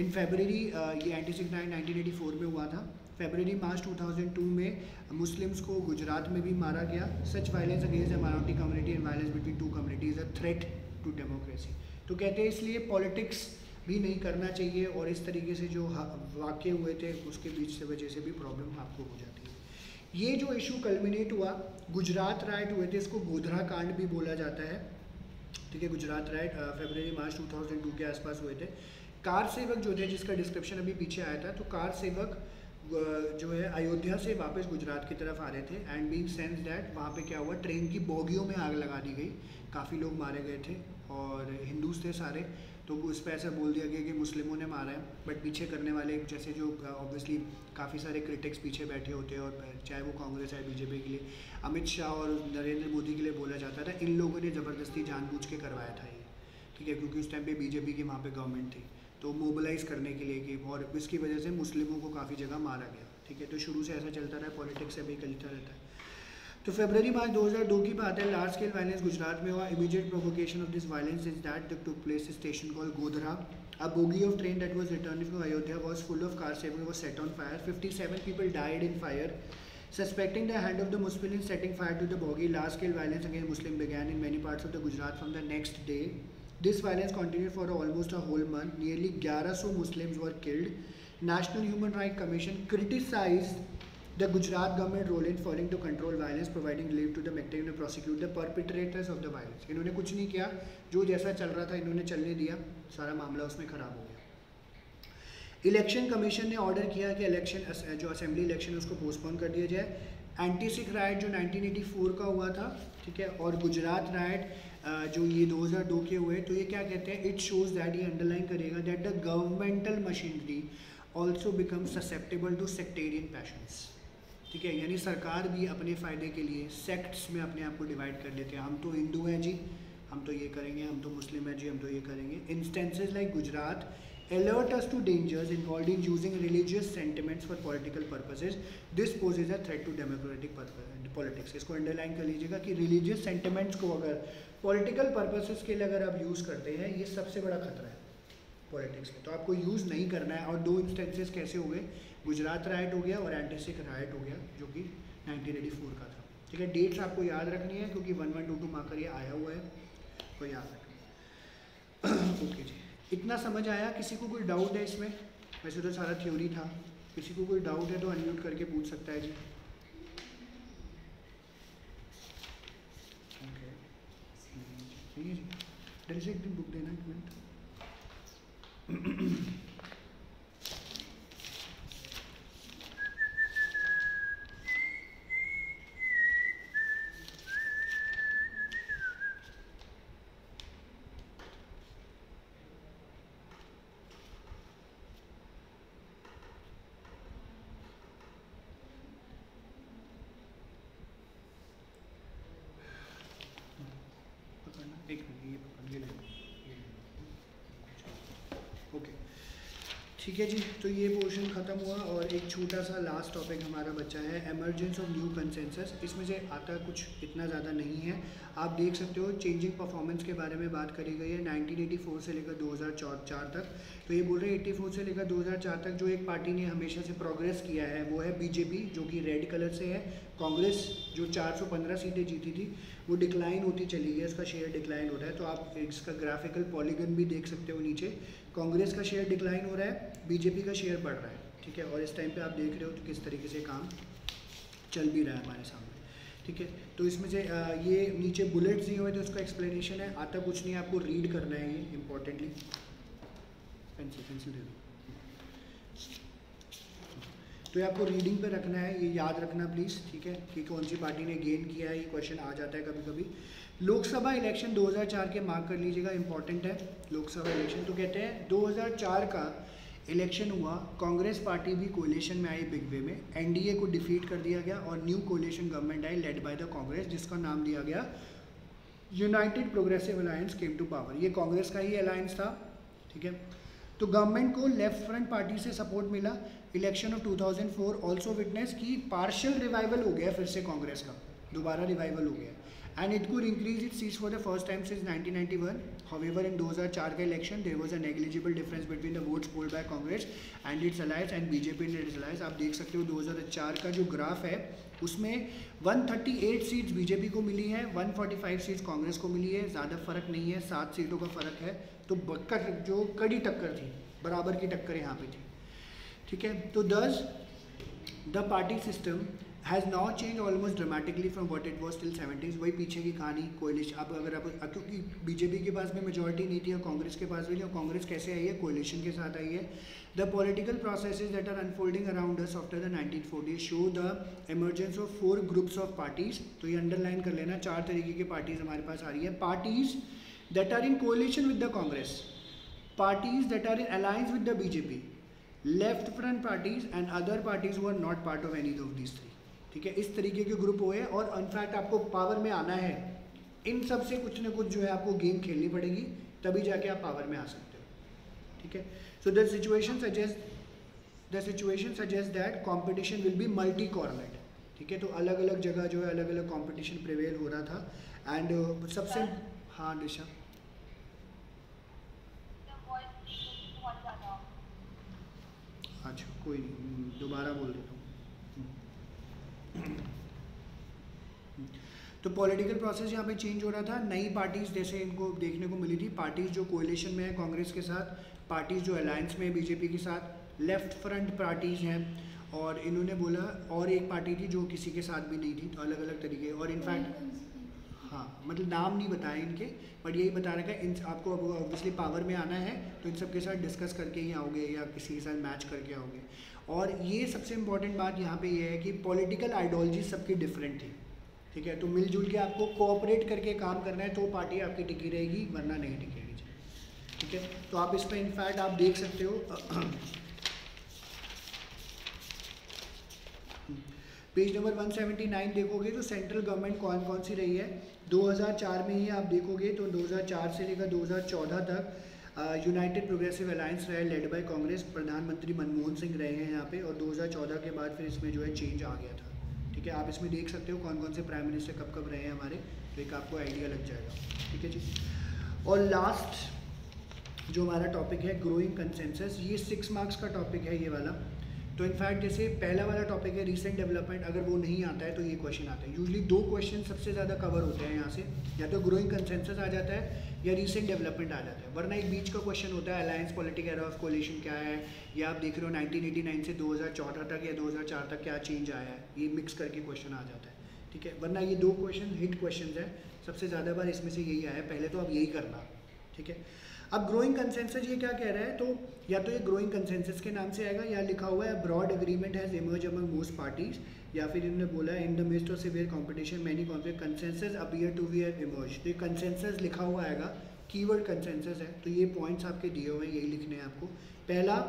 In February ये anti-Sikh riot 1984 में हुआ था। February March 2002 में Muslims को गुजरात में भी मारा गया। Such violence against the minority community and violence between two communities is a threat to democracy। तो कहते हैं इसलिए पॉलिटिक्स भी नहीं करना चाहिए, और इस तरीके से जो वाक़े हुए थे उसके बीच से वजह से भी प्रॉब्लम आपको हो जाती है। ये जो इशू कल्मिनेट हुआ, गुजरात राइट हुए थे, इसको गोधरा कांड भी बोला जाता है, ठीक है। गुजरात राइट फरवरी मार्च 2002 के आसपास हुए थे। कार सेवक जो थे, जिसका डिस्क्रिप्शन अभी पीछे आया था, तो कार सेवक जो है अयोध्या से वापस गुजरात की तरफ आ रहे थे, एंड बीइंग सेंस दैट वहाँ पे क्या हुआ, ट्रेन की बोगियों में आग लगा दी गई, काफ़ी लोग मारे गए थे और हिंदूज थे सारे। तो उस पर ऐसा बोल दिया गया कि मुस्लिमों ने मारा है, बट पीछे करने वाले जैसे जो ऑब्वियसली काफ़ी सारे क्रिटिक्स पीछे बैठे होते हैं, और चाहे वो कांग्रेस है बीजेपी के लिए, अमित शाह और नरेंद्र मोदी के लिए बोला जाता था, इन लोगों ने ज़बरदस्ती जानबूझ के करवाया था ये, ठीक है, क्योंकि उस टाइम पे बीजेपी की वहाँ पे गवर्नमेंट थी, तो मोबिलाइज़ करने के लिए कि, और इसकी वजह से मुस्लिमों को काफ़ी जगह मारा गया, ठीक है। तो शुरू से ऐसा चलता रहा, पॉलिटिक्स से भी चलता रहता है। तो फरवरी मार्च 2002 की बात है, लार्ज स्केल वायलेंस गुजरात में हुआ। Immediate provocation of this violence is that took place station called Godhra. A bogie of train that was returning from Ayodhya was full of car saving was set on fire. 57 people died in fire. Suspecting the hand of the Muslim in setting fire to the bogie, large scale violence against Muslims began in many parts of the Gujarat from the next day. This violence continued for almost a whole month. Nearly 1100 Muslims were killed. National Human Rights Commission criticized the Gujarat government role in failing to control violence, providing relief to the victims and prosecute the perpetrators of the violence. इन्होंने कुछ नहीं किया, जो जैसा चल रहा था इन्होंने चलने दिया, सारा मामला उसमें ख़राब हो गया। इलेक्शन कमीशन ने ऑर्डर किया कि इलेक्शन जो असेंबली इलेक्शन उसको पोस्टपोन कर दिया जाए। एंटी सिख राइट जो 1984 का हुआ था, ठीक है, और गुजरात राइट जो ये 2002 के हुए, तो ये क्या कहते हैं, इट शोज़ दैट, ये अंडरलाइन करेगा that the governmental machinery also become susceptible to sectarian passions, ठीक है, यानी सरकार भी अपने फ़ायदे के लिए सेक्ट्स में अपने आप को डिवाइड कर लेते हैं। हम तो हिंदू हैं जी, हम तो ये करेंगे, हम तो मुस्लिम है जी, हम तो ये करेंगे। Instances like Gujarat alert us to dangers involved in using religious sentiments for political purposes. This poses a threat to democratic politics. इसको अंडरलाइन कर लीजिएगा कि रिलीजियस सेंटिमेंट्स को अगर पॉलिटिकल पर्पसेस के लिए अगर आप यूज़ करते हैं, ये सबसे बड़ा खतरा है पॉलिटिक्स में, तो आपको यूज़ नहीं करना है। और दो इंस्टेंसेस कैसे हो गए, गुजरात राइट हो गया और एंटी-सिख राइट हो गया, जो कि 1984 का था। ठीक है, डेट्स आपको याद रखनी है क्योंकि 1122 मार्कर ये आया हुआ है, तो याद रखना। ओके जी, इतना समझ आया? किसी को कोई डाउट है इसमें? वैसे तो सारा थ्योरी था, किसी को कोई डाउट है तो अनम्यूट करके पूछ सकता है जी। ओके जी, डर से एक दिन बुक देना, एक मिनट। एक मिनट, ये पकड़ ले। ओके ठीक है जी, तो ये पोर्शन ख़त्म हुआ और एक छोटा सा लास्ट टॉपिक हमारा बचा है, एमर्जेंस ऑफ न्यू कंसेंसस। इसमें से आता कुछ इतना ज़्यादा नहीं है, आप देख सकते हो चेंजिंग परफॉर्मेंस के बारे में बात करी गई है 1984 से लेकर 2004 तक। तो ये बोल रहे हैं 84 से लेकर 2004 तक जो एक पार्टी ने हमेशा से प्रोग्रेस किया है वो है बीजेपी, जो कि रेड कलर से है। कांग्रेस जो 415 सीटें जीती थी वो डिक्लाइन होती चली गई, इसका शेयर डिक्लाइन हो रहा है। तो आप इसका ग्राफिकल पॉलीगन भी देख सकते हो नीचे, कांग्रेस का शेयर डिक्लाइन हो रहा है, बीजेपी का शेयर बढ़ रहा है। ठीक है, और इस टाइम पे आप देख रहे हो तो किस तरीके से काम चल भी रहा है हमारे सामने। ठीक है, तो इसमें से ये नीचे बुलेट्स दिए हुए थे, उसका एक्सप्लेनेशन है, आता कुछ नहीं, आपको रीड करना है ये इम्पोर्टेंटली। पेंसिल दे दो, तो ये आपको रीडिंग पे रखना है, ये याद रखना प्लीज़। ठीक है, कि कौन सी पार्टी ने गेन किया है, ये क्वेश्चन आ जाता है कभी कभी। लोकसभा इलेक्शन 2004 के मार्क कर लीजिएगा, इंपॉर्टेंट है लोकसभा इलेक्शन। तो कहते हैं 2004 का इलेक्शन हुआ, कांग्रेस पार्टी भी कोलिशन में आई बिग वे में, एनडीए को डिफीट कर दिया गया और न्यू कोलिशन गवर्नमेंट आई लेड बाय द कांग्रेस, जिसका नाम दिया गया United Progressive Alliance came to power. ये कांग्रेस का ही अलायंस था। ठीक है, तो गवर्नमेंट को लेफ्ट फ्रंट पार्टी से सपोर्ट मिला। इलेक्शन ऑफ 2004 ऑल्सो विटनेस की पार्शियल रिवाइवल हो गया, फिर से कांग्रेस का दोबारा रिवाइवल हो गया, and it could increase it seats for the first time since 1991। However in 2004 का election there was a negligible difference between the votes polled by Congress and its alliance and BJP and its alliance. आप देख सकते हो 2004 का जो graph है उसमें 138 seats BJP को मिली है, 145 सीट्स कांग्रेस को मिली है, ज़्यादा फर्क नहीं है, 7 सीटों का फर्क है। तो बक्कर जो कड़ी टक्कर थी, बराबर की टक्कर यहाँ पे थी। ठीक है, तो दस the party system has now change almost dramatically from what it was till 70s। वही पीछे की कहानी कोलिशन। अब अगर आप, क्योंकि बीजेपी के पास भी मेजॉरिटी नहीं थी और कांग्रेस के पास भी नहीं, और कांग्रेस कैसे आई है, कोलिशन के साथ आई है। The political processes that are unfolding around us after the 1940s show the emergence of 4 groups of parties. तो ये अंडरलाइन कर लेना, 4 तरीके की पार्टीज हमारे पास आ रही है। Parties that are in coalition with the Congress, parties that are in alliance with the BJP, left front parties and other parties who are not part of any of these three। ठीक है, इस तरीके के group हुए, और in fact आपको power में आना है, इन सब से कुछ ना कुछ जो है आपको गेम खेलनी पड़ेगी, तभी जाके आप पावर में आ सकते हो। ठीक है, so the situation suggest that competition will be multi cornered. ठीक है, तो अलग अलग जगह जो है अलग अलग कंपटीशन प्रिवेल हो रहा था। एंड सबसे, हाँ दिशा, अच्छा कोई नहीं, दोबारा बोल देता हूँ। तो पॉलिटिकल प्रोसेस यहाँ पे चेंज हो रहा था। नई पार्टीज़ जैसे इनको देखने को मिली थी, पार्टीज़ जो कोलिशन में है कांग्रेस के साथ, पार्टीज़ जो अलायंस में है बीजेपी के साथ, लेफ्ट फ्रंट पार्टीज़ हैं, और इन्होंने बोला और एक पार्टी थी जो किसी के साथ भी नहीं थी। तो अलग अलग तरीके, और इनफैक्ट हाँ मतलब नाम नहीं बताए इनके, बट यही बता रखा है इन आपको अब ऑब्वियसली पावर में आना है तो इन सब के साथ डिस्कस करके ही आओगे या किसी के साथ मैच करके आओगे। और ये सबसे इम्पॉर्टेंट बात यहाँ पे ये है कि पॉलिटिकल आइडियोलॉजी सबकी डिफरेंट थी। ठीक है, तो मिलजुल के आपको कोऑपरेट करके काम करना है तो पार्टी आपकी टिकी रहेगी, वरना नहीं टिकेगी। ठीक है, तो आप इस पर इनफैक्ट आप देख सकते हो पेज नंबर 179 देखोगे तो सेंट्रल गवर्नमेंट कौन कौन सी रही है 2004 में ही आप देखोगे तो 2004 से लेकर 2014 तक यूनाइटेड प्रोग्रेसिव अलायंस रहा है लेड बाय कांग्रेस, प्रधानमंत्री मनमोहन सिंह रहे हैं यहाँ पे, और 2014 के बाद फिर इसमें जो है चेंज आ गया था। ठीक है, आप इसमें देख सकते हो कौन कौन से प्राइम मिनिस्टर कब कब रहे हैं हमारे, तो एक आपको आइडिया लग जाएगा। ठीक है जी, और लास्ट जो हमारा टॉपिक है ग्रोइंग कंसेंसस, ये 6 मार्क्स का टॉपिक है ये वाला। तो इनफैक्ट जैसे पहला वाला टॉपिक है रीसेंट डेवलपमेंट, अगर वो नहीं आता है तो ये क्वेश्चन आता है। यूजली 2 क्वेश्चन सबसे ज़्यादा कवर होते हैं यहाँ से, या तो ग्रोइंग कंसेंसस आ जाता है या रीसेंट डेवलपमेंट आ जाता है, वरना एक बीच का क्वेश्चन होता है alliance politic era of coalition क्या है, या आप देख रहे हो 1989 से 2014 तक या 2004 तक क्या चेंज आया है, ये मिक्स करके क्वेश्चन आ जाता है। ठीक है, वरना ये 2 क्वेश्चन हिट क्वेश्चन है, सबसे ज़्यादा बार इसमें से यही आया है, पहले तो आप यही करना। ठीक है, अब ग्रोइंग कंसेंसस ये क्या कह रहा है, तो या तो ये ग्रोइंग कंसेंसस के नाम से आएगा या लिखा हुआ है broad agreement has emerge among most parties, या फिर इन्होंने बोला in the mist of severe competition many conflict consensus appear to be have emerge, तो ये कंसेंसस लिखा हुआ आएगा, कीवर्ड कंसेंसस है, तो ये पॉइंट्स आपके दिए हुए हैं, यही लिखने हैं आपको। पहला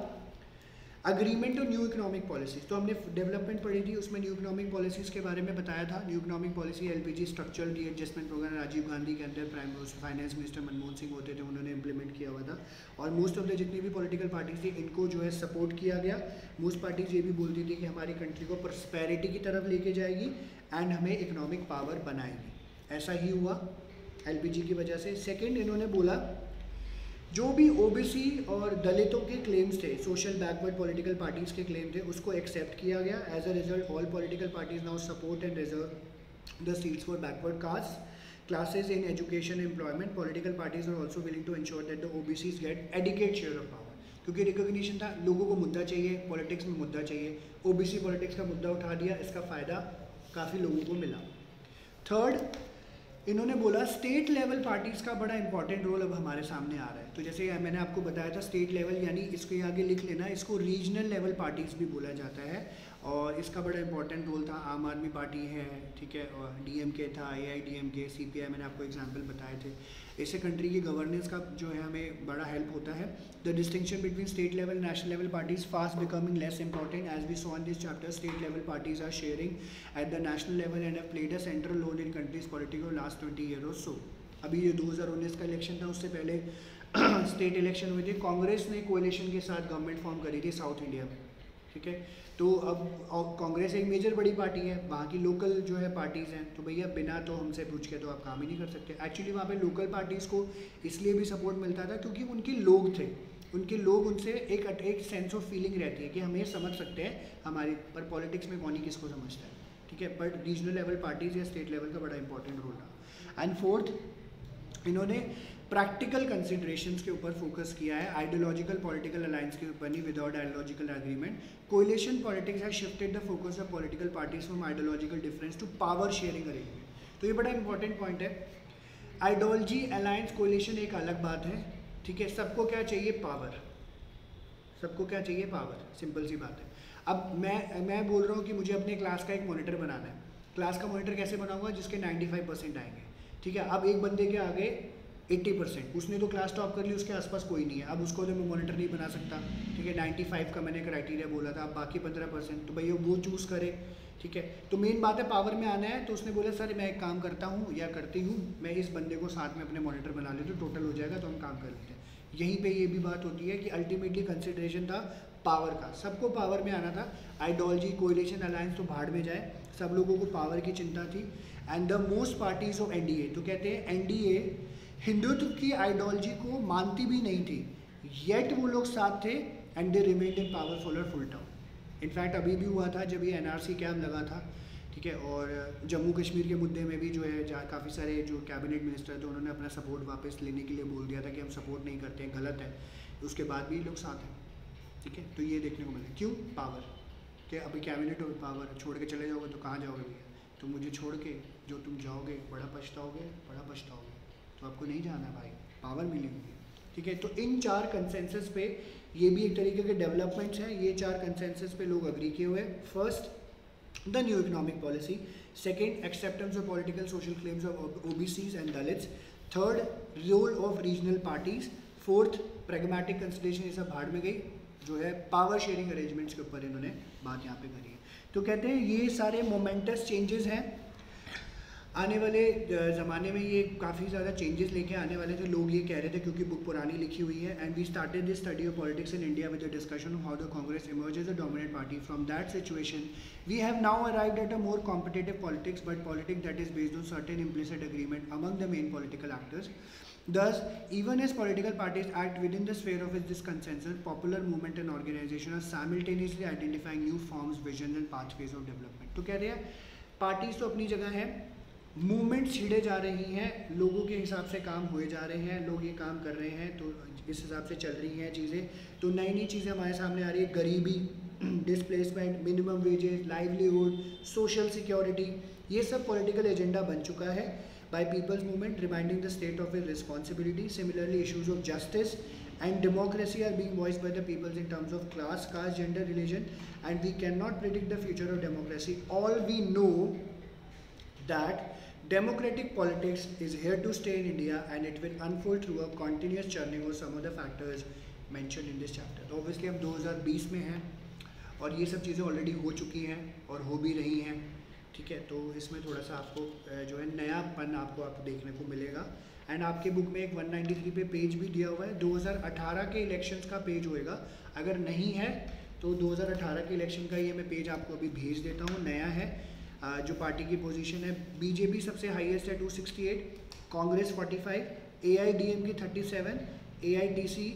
अग्रीमेंट और न्यू इकोनॉमिक पॉलिसीज, तो हमने डेवलपमेंट पढ़ी थी, उसमें न्यू इकोनॉमिक पॉलिसीज़ के बारे में बताया था। New economic policy LPG structural readjustment programme Rajiv Gandhi के अंदर prime finance minister Manmohan Singh होते थे, उन्होंने इंप्लीमेंट किया हुआ था, और मोस्ट ऑफ द जितनी भी पॉलिटिकल पार्टीज थी इनको जो है सपोर्ट किया गया। मोस्ट पार्टीज ये भी बोलती थी कि हमारी कंट्री को प्रॉस्पेरिटी की तरफ लेके जाएगी एंड हमें इकोनॉमिक पावर बनाएगी, ऐसा ही हुआ एलपीजी की वजह से। सेकेंड, इन्होंने बोला जो भी ओबीसी और दलितों के क्लेम्स थे, सोशल बैकवर्ड पॉलिटिकल पार्टीज़ के क्लेम थे, उसको एक्सेप्ट किया गया। As a result all political parties now support and reserve the seats for backward caste classes in education employment. Political parties are also willing to ensure that the OBCs get adequate share of power, क्योंकि recognition था, लोगों को मुद्दा चाहिए, politics में मुद्दा चाहिए, OBC politics का मुद्दा उठा दिया, इसका फ़ायदा काफ़ी लोगों को मिला। थर्ड, इन्होंने बोला स्टेट लेवल पार्टीज़ का बड़ा इंपॉर्टेंट रोल अब हमारे सामने आ रहा है। तो जैसे मैंने आपको बताया था स्टेट लेवल, यानी इसको आगे लिख लेना, इसको रीजनल लेवल पार्टीज़ भी बोला जाता है, और इसका बड़ा इंपॉर्टेंट रोल था। आम आदमी पार्टी है, ठीक है, और डीएमके था, एआईडीएमके, सीपीआई, मैंने आपको एग्जांपल बताए थे। इससे कंट्री की गवर्नेंस का जो है हमें बड़ा हेल्प होता है। The distinction between state level national level parties fast becoming less important as we saw in this chapter. State level parties are sharing at the national level and have played a central role in country's political last 20 year or so. अभी ये 2019 का election था, उससे पहले state election हुए थे, कांग्रेस ने कोalition के साथ गवर्नमेंट फॉर्म करी थी साउथ इंडिया में। ठीक है, तो अब कांग्रेस एक मेजर बड़ी पार्टी है, वहाँ की लोकल जो है पार्टीज़ हैं, तो भैया बिना तो हमसे पूछ के तो आप काम ही नहीं कर सकते। एक्चुअली वहाँ पे लोकल पार्टीज़ को इसलिए भी सपोर्ट मिलता था क्योंकि उनके लोग थे, उनके लोग उनसे एक सेंस ऑफ फीलिंग रहती है कि हम ये समझ सकते हैं हमारी, पर पॉलिटिक्स में कौन ही किसको समझता है। ठीक है, बट रीजनल लेवल पार्टीज़ या स्टेट लेवल का बड़ा इंपॉर्टेंट रोल रहा। एंड फोर्थ, इन्होंने प्रैक्टिकल कंसिडरेशंस के ऊपर फोकस किया है, आइडियोलॉजिकल पॉलिटिकल अलायंस के ऊपर नहीं, without ideological agreement. Coalition politics has shifted the focus of political parties from ideological difference to power sharing arrangement. तो ये बड़ा इंपॉर्टेंट पॉइंट है। आइडियोलॉजी अलायंस कोलिशन एक अलग बात है, ठीक है, सबको क्या चाहिए, पावर, सबको क्या चाहिए, पावर, सिंपल सी बात है। अब मैं बोल रहा हूँ कि मुझे अपने क्लास का एक मॉनिटर बनाना है, क्लास का मॉनिटर कैसे बनाऊंगा, जिसके 95% आएंगे। ठीक है, अब एक बंदे के आगे 80%, उसने तो क्लास टॉप कर ली, उसके आसपास कोई नहीं है, अब उसको तो मैं मॉनिटर नहीं बना सकता। ठीक है, 95 का मैंने क्राइटेरिया बोला था, अब बाकी 15%, तो भैया वो चूज़ करे। ठीक है, तो मेन बात है पावर में आना है। तो उसने बोला सर मैं एक काम करता हूँ या करती हूँ, मैं इस बंदे को साथ में अपने मॉनिटर बना लेती हूँ, टोटल हो जाएगा, तो हम काम कर लेते हैं। यहीं पे ये भी बात होती है कि अल्टीमेटली कंसिडरेशन था पावर का, सबको पावर में आना था। आइडियोलॉजी कोलिशन अलायंस तो भाड़ में जाए, सब लोगों को पावर की चिंता थी। And the most parties of NDA, तो कहते हैं एनडीए हिंदुत्व की आइडियोलॉजी को मानती भी नहीं थी, येट वो लोग साथ थे and they remained in power for full term. In fact अभी भी हुआ था जब ये एनआरसी कैंप लगा था, ठीक है, और जम्मू कश्मीर के मुद्दे में भी जो है जहाँ काफ़ी सारे जो कैबिनेट मिनिस्टर थे उन्होंने अपना सपोर्ट वापस लेने के लिए बोल दिया था कि हम सपोर्ट नहीं करते हैं, गलत है, उसके बाद भी लोग साथ हैं। ठीक है, तो ये देखने को मिला, क्यों, पावर, कि अभी कैबिनेट और पावर छोड़ के चले जाओगे तो कहाँ जाओगे भैया, तो मुझे छोड़ के जो तुम जाओगे बड़ा पछताओगे, तो आपको नहीं जाना भाई, पावर मिलेगी। ठीक है, तो इन 4 कंसेंसस पे ये भी एक तरीके के डेवलपमेंट्स हैं, ये 4 कंसेंसस पे लोग अग्री किए हुए। First, the new economic policy. Second, acceptance of political social claims of OBCs and Dalits. Third, role of regional parties. Fourth, pragmatic consideration, ये सब भाड़ में गई, जो है पावर शेयरिंग अरेंजमेंट्स के ऊपर इन्होंने बात यहाँ पे करी है। तो कहते हैं ये सारे मोमेंटस चेंजेस हैं, आने वाले ज़माने में ये काफ़ी ज़्यादा चेंजेस लेके आने वाले थे। लोग ये कह रहे थे क्योंकि बुक पुरानी लिखी हुई है। And we started this study of politics in India with the discussion of how the Congress emerges a dominant party. From that situation we have now arrived at a more competitive politics, but politics that is based on certain implicit agreement among the main political actors. Thus, even as political parties act within the sphere of this consensus, popular movement and organization are simultaneously identifying new forms, visions and pathways of development. तो कह रहे हैं parties तो अपनी जगह है, movement छिड़े जा रही हैं, लोगों के हिसाब से काम हुए जा रहे हैं, लोग ये काम कर रहे हैं तो इस हिसाब से चल रही हैं चीज़ें. तो नई नई चीज़ें हमारे सामने आ रही है, गरीबी, displacement, minimum wages, livelihood, social security, ये सब पॉलिटिकल एजेंडा बन चुका है by people's movement, reminding the state of its responsibility. Similarly, issues of justice and democracy are being voiced by the peoples in terms of class, caste, gender, religion, and we cannot predict the future of democracy. All we know that democratic politics is here to stay in India, and it will unfold through a continuous churning of some of the factors mentioned in this chapter. तो obviously हम 2020 में हैं और ये सब चीज़ें already हो चुकी हैं और हो भी रही हैं, ठीक है. तो इसमें थोड़ा सा आपको जो है नयापन आपको देखने को मिलेगा. एंड आपके बुक में एक 193 पे पेज भी दिया हुआ है, 2018 के इलेक्शंस का पेज होएगा. अगर नहीं है तो 2018 के इलेक्शन का ये मैं पेज आपको अभी भेज देता हूँ, नया है. जो पार्टी की पोजीशन है, बीजेपी सबसे हाईएस्ट है 268, कांग्रेस 45, AIDM की 37, AITC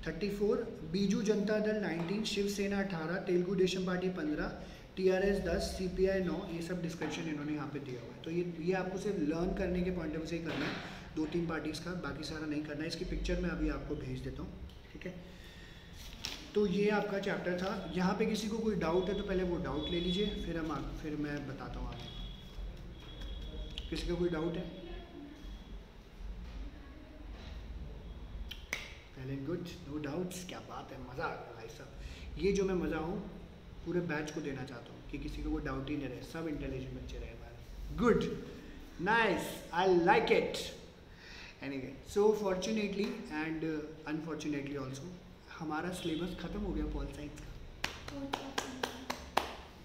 34, Biju Janata Dal 19, Shiv Sena 18, Telugu Desam party 15, TRS 10, CPI 9, ये सब डिस्क्रिप्शन इन्होंने यहाँ पे दिया हुआ है. तो ये आपको सिर्फ लर्न करने के पॉइंट ऑफ व्यू से ही करना है, 2-3 पार्टीज़ का, बाकी सारा नहीं करना है. इसकी पिक्चर मैं अभी आपको भेज देता हूँ, ठीक है. तो ये आपका चैप्टर था. यहाँ पे किसी को कोई डाउट है तो पहले वो डाउट ले लीजिए, फिर मैं बताता हूँ आगे. किसी का कोई डाउट है? पहले गुड, नो डाउट्स, क्या बात है, मज़ा आ गया भाई साहब. ये जो मैं मज़ा हूँ पूरे बैच को देना चाहता हूँ कि किसी को कोई डाउट ही नहीं रहे, सब इंटेलिजेंट बच्चे रहे हमारे. Good, nice, I like it. Anyway, so fortunately and unfortunately also हमारा सिलेबस ख़त्म हो गया पॉल साइंस का.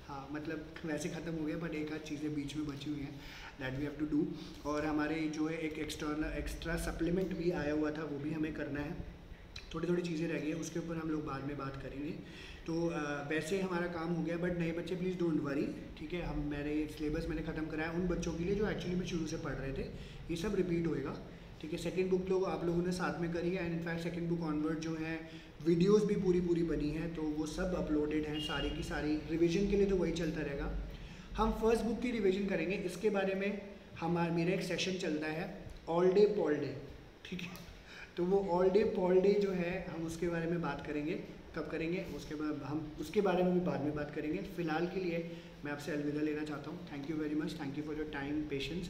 हाँ, मतलब वैसे ख़त्म हो गया, बट एक आध चीज़ें बीच में बची हुई हैं that we have to do. और हमारे जो है एक एक्स्ट्रा सप्लीमेंट भी आया हुआ था, वो भी हमें करना है. थोड़ी थोड़ी चीज़ें रह गई है, उसके ऊपर हम लोग बाद में बात करेंगे. तो वैसे हमारा काम हो गया, बट नए बच्चे प्लीज़ डोंट वरी, ठीक है. हम मेरे सिलेबस मैंने ख़त्म कराया उन बच्चों के लिए जो एक्चुअली में शुरू से पढ़ रहे थे. ये सब रिपीट होएगा, ठीक है. सेकंड बुक लोग आप लोगों ने साथ में करी है, and in fact second book onward जो है वीडियोस भी पूरी बनी हैं, तो वो सब अपलोडेड हैं सारी की सारी. रिवीजन के लिए तो वही चलता रहेगा. हम फर्स्ट बुक की रिवीजन करेंगे, इसके बारे में मेरा एक सेशन चलता है ऑल डे पॉल डे, ठीक है. तो वो ऑल डे पॉल डे जो है हम उसके बारे में बात करेंगे. कब करेंगे उसके बाद हम उसके बारे में भी बाद में बात करेंगे. फ़िलहाल के लिए मैं आपसे अलविदा लेना चाहता हूँ. Thank you very much, thank you for your time, patience.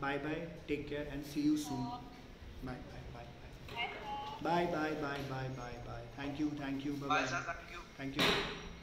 Bye bye, take care and see you soon. Bye bye bye bye bye bye bye bye bye bye. Thank you, bye bye. Thank you.